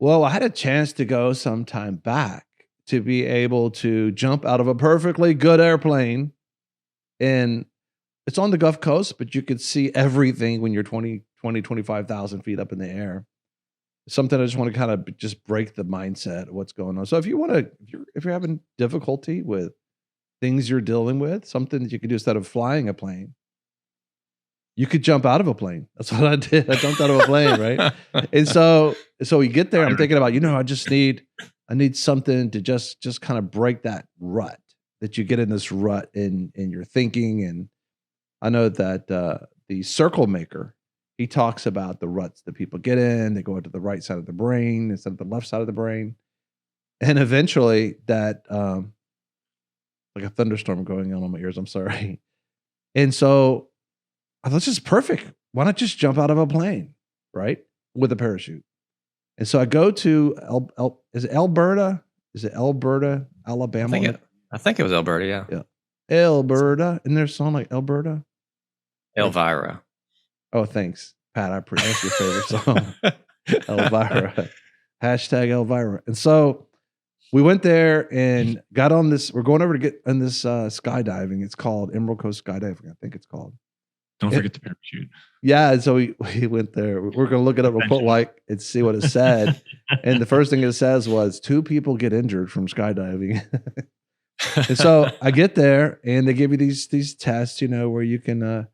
Well, I had a chance to go some time back to be able to jump out of a perfectly good airplane, and it's on the Gulf Coast, but you could see everything when you're 25,000 feet up in the air. Something I just want to kind of just break the mindset of what's going on. So if you want to, if you're having difficulty with things you're dealing with, something that you could do instead of flying a plane, you could jump out of a plane. That's what I did. I jumped out of a plane, right? And so we get there. I'm thinking about, I need something to just kind of break that rut that you get in this rut in your thinking. And I know that the circle maker, he talks about the ruts that people get in. They go to the right side of the brain instead of the left side of the brain. And eventually that, like a thunderstorm going on my ears, I'm sorry. And so I thought, this is perfect. Why not just jump out of a plane, right? With a parachute. And so I go to is it Alberta? Is it Alberta, Alabama? I think it was Alberta, yeah. Yeah. Alberta. Isn't there a song like Alberta? Elvira. Oh, thanks, Pat. I that's your favorite song. Elvira. Hashtag Elvira. And so we went there and got on this. We're going over to get on this skydiving. It's called Emerald Coast Skydiving, I think it's called. Don't forget the parachute. Yeah, and so we went there. We're going to look it up real quick and see what it said. And the first thing it says was 2 people get injured from skydiving. And so I get there and they give you these tests, where you can,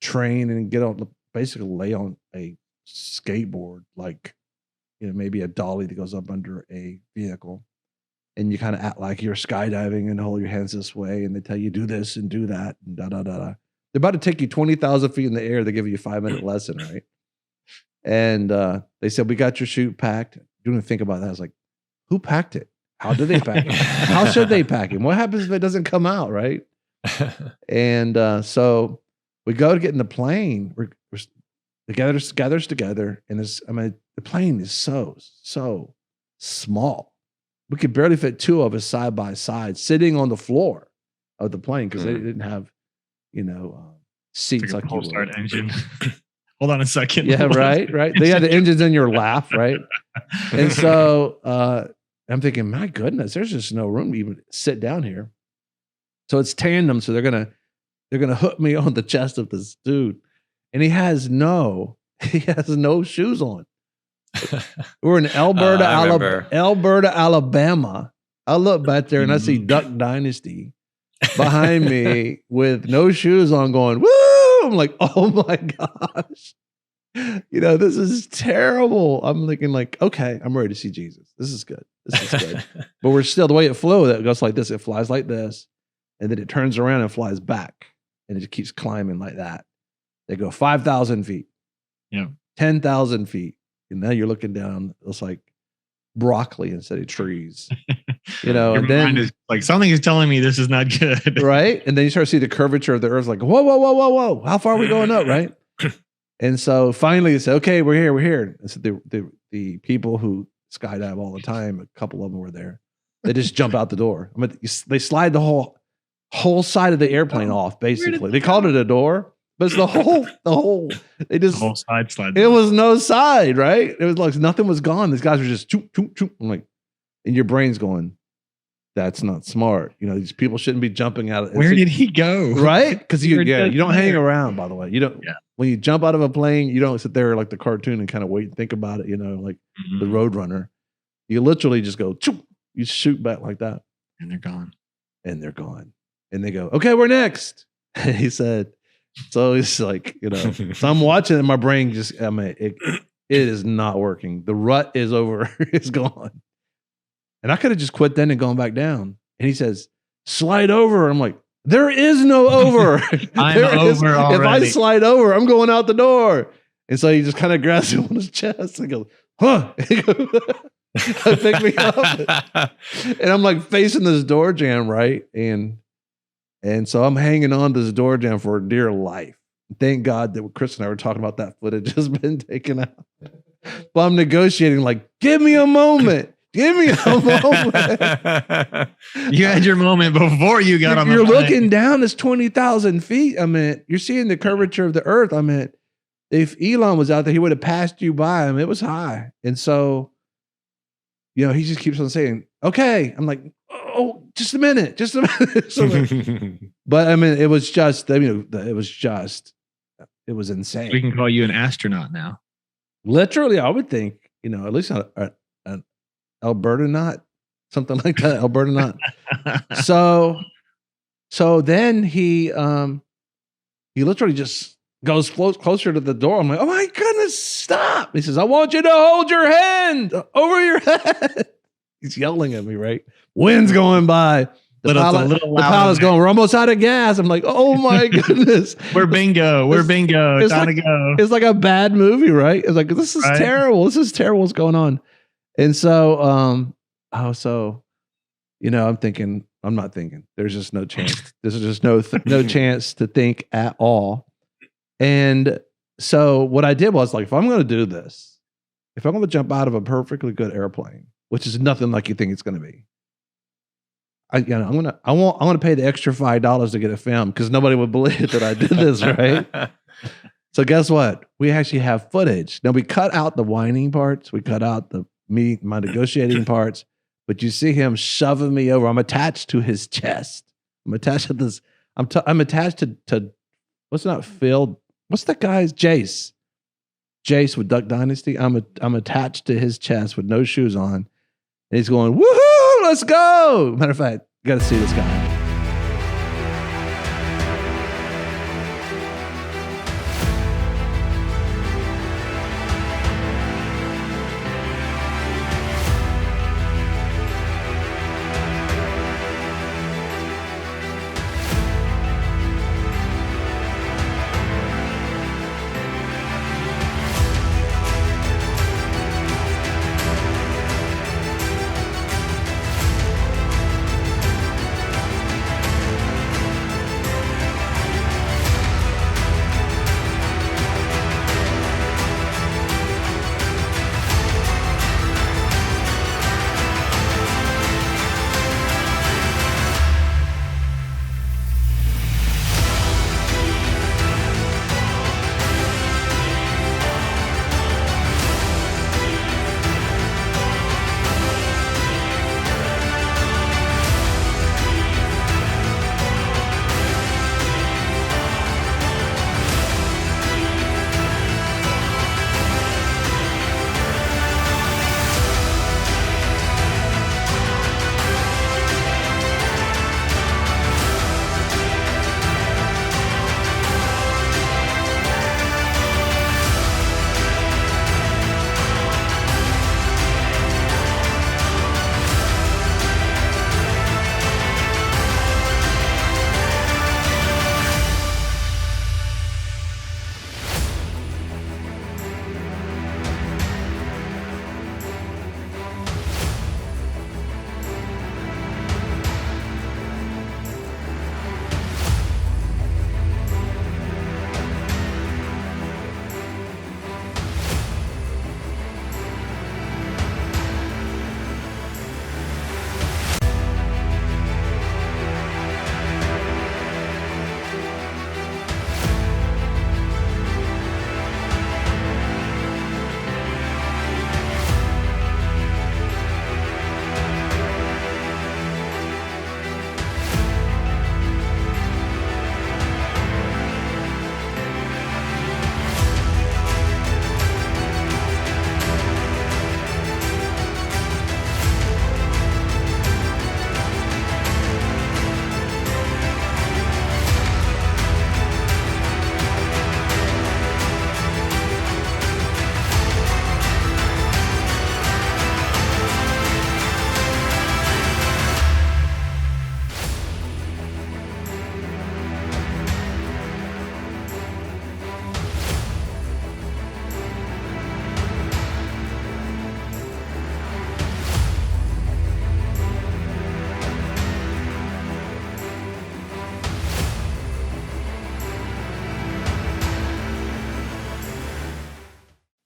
train and get on, basically lay on a skateboard, like, maybe a dolly that goes up under a vehicle. And you kind of act like you're skydiving and hold your hands this way. And they tell you do this and do that and da-da-da-da. They're about to take you 20,000 feet in the air. They give you a 5-minute lesson, right? And they said, we got your chute packed. Didn't even think about that. I was like, who packed it? How do they pack it? How should they pack it? What happens if it doesn't come out, right? And so we go to get in the plane. We're gathers together. And the plane is so small. We could barely fit 2 of us side by side sitting on the floor of the plane because they didn't have seats like a start engine. Hold on a second. Yeah, right. They had the engines in your lap, right? And so I'm thinking, my goodness, there's just no room to even sit down here. So it's tandem. So they're gonna hook me on the chest of this dude, and he has no shoes on. We're in Alberta, Alabama. I look back there and I see Duck Dynasty behind me with no shoes on going, woo! I'm like, oh my gosh. This is terrible. I'm thinking like, okay, I'm ready to see Jesus. This is good. But we're still, the way it flew, that goes like this. It flies like this. And then it turns around and flies back. And it just keeps climbing like that. They go 5,000 feet. Yeah. 10,000 feet. And now you're looking down, it's like broccoli instead of trees. And then is like, something is telling me this is not good. Right? And then you start to see the curvature of the earth, like, whoa. How far are we going up, right? And so finally they said, okay, we're here. And so the people who skydive all the time, a couple of them were there. They just jump out the door. They slide the whole side of the airplane off, basically. They called it a door. But it's the whole side slide. It was no side, right? It was like nothing was gone. These guys were just choop, choop, choop. I'm like, and your brain's going, that's not smart. These people shouldn't be jumping out. Where did he go? Right? Because you don't hang around, by the way. You don't. Yeah. When you jump out of a plane, you don't sit there like the cartoon and kind of wait and think about it, like the Roadrunner. You literally just go, choop, you shoot back like that. And they're gone. And they go, okay, we're next. And he said, so it's like, so I'm watching and my brain just, it is not working. The rut is over. It's gone. And I could have just quit then and gone back down. And he says, slide over. I'm like, there is no over. I'm over already. If I slide over, I'm going out the door. And so he just kind of grabs him on his chest and goes, huh? Pick me up. And I'm like facing this door jam, right? And so I'm hanging on to this door jam for dear life. Thank God that Chris and I were talking about that footage has been taken out. But I'm negotiating like, give me a moment. Give me a moment. You had your moment before you got on the You're plane. looking down, it's 20,000 feet. You're seeing the curvature of the earth. if Elon was out there, he would have passed you by him. It was high. And so, you know, he just keeps on saying, okay. I'm like, oh, just a minute. But I mean, it was just, it was insane. We can call you an astronaut now. Literally, I would think, you know, at least an Alberta knot, something like that, Alberta knot. So then he literally just goes closer to the door. I'm like, oh my goodness, stop. He says, I want you to hold your hand over your head. He's yelling at me, right? Wind's going by. The pilot's going, we're almost out of gas. I'm like, oh my goodness. We're bingo. It's time to go. It's like a bad movie, right? It's like, this is terrible. This is terrible what's going on. And so, you know, I'm not thinking. There's just no chance. There's just no chance to think at all. And so what I did was like, if I'm going to do this, if I'm going to jump out of a perfectly good airplane, which is nothing like you think it's going to be, I'm going to pay the extra $5 to get it filmed because nobody would believe that I did this, right? So guess what? We actually have footage. Now we cut out the whining parts. We cut out my negotiating parts, but you see him shoving me over. I'm attached to his chest. I'm attached to this. I'm attached to what's not Phil? What's that guy's Jase? Jase with Duck Dynasty. I'm attached to his chest with no shoes on, and he's going, woohoo, let's go. Matter of fact, you got to see this guy.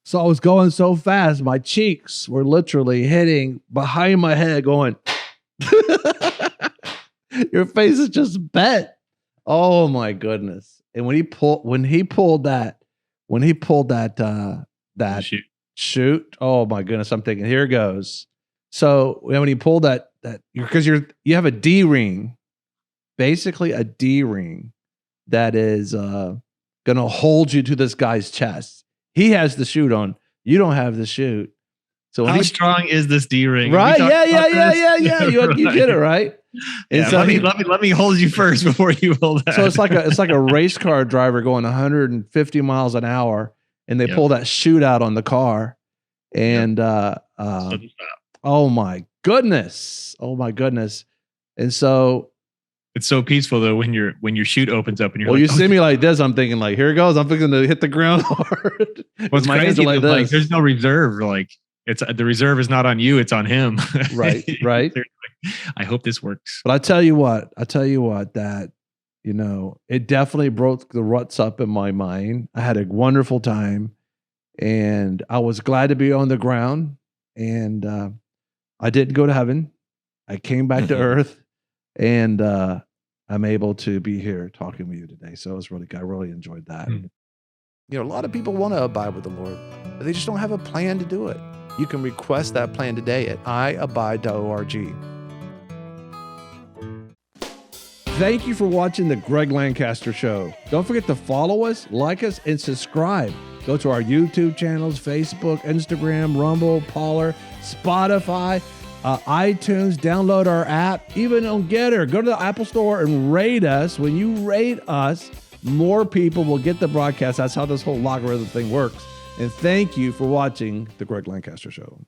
So I was going so fast, my cheeks were literally hitting behind my head going, your face is just bent. Oh my goodness. And when he pulled that, when he pulled that Shoot. shoot, oh my goodness, I'm thinking, here it goes. So when he pulled that because you have a D ring, basically a D ring that is going to hold you to this guy's chest. He has the chute on. You don't have the chute. So how strong is this D ring? Right? Yeah. You get it right. And Yeah, so let me hold you first before you hold that. So it's like a race car driver going 150 miles an hour, and they pull that chute out on the car, and oh my goodness, and so it's so peaceful though when your chute opens up and you're you see me like this. I'm thinking like, here it goes. I'm thinking to hit the ground hard. What's my hands crazy are like this. There's no reserve. Like it's the reserve is not on you. It's on him. Right. I hope this works. But I tell you what, that, it definitely broke the ruts up in my mind. I had a wonderful time, and I was glad to be on the ground, and I didn't go to heaven. I came back to earth, and I'm able to be here talking with you today. So I really enjoyed that. A lot of people want to abide with the Lord, but they just don't have a plan to do it. You can request that plan today at iabide.org. Thank you for watching the Greg Lancaster Show. Don't forget to follow us, like us, and subscribe. Go to our YouTube channels, Facebook, Instagram, Rumble, Parler, Spotify, iTunes. Download our app, even on Getter. Go to the Apple Store and rate us. When you rate us, more people will get the broadcast. That's how this whole logarithm thing works. And thank you for watching the Greg Lancaster Show.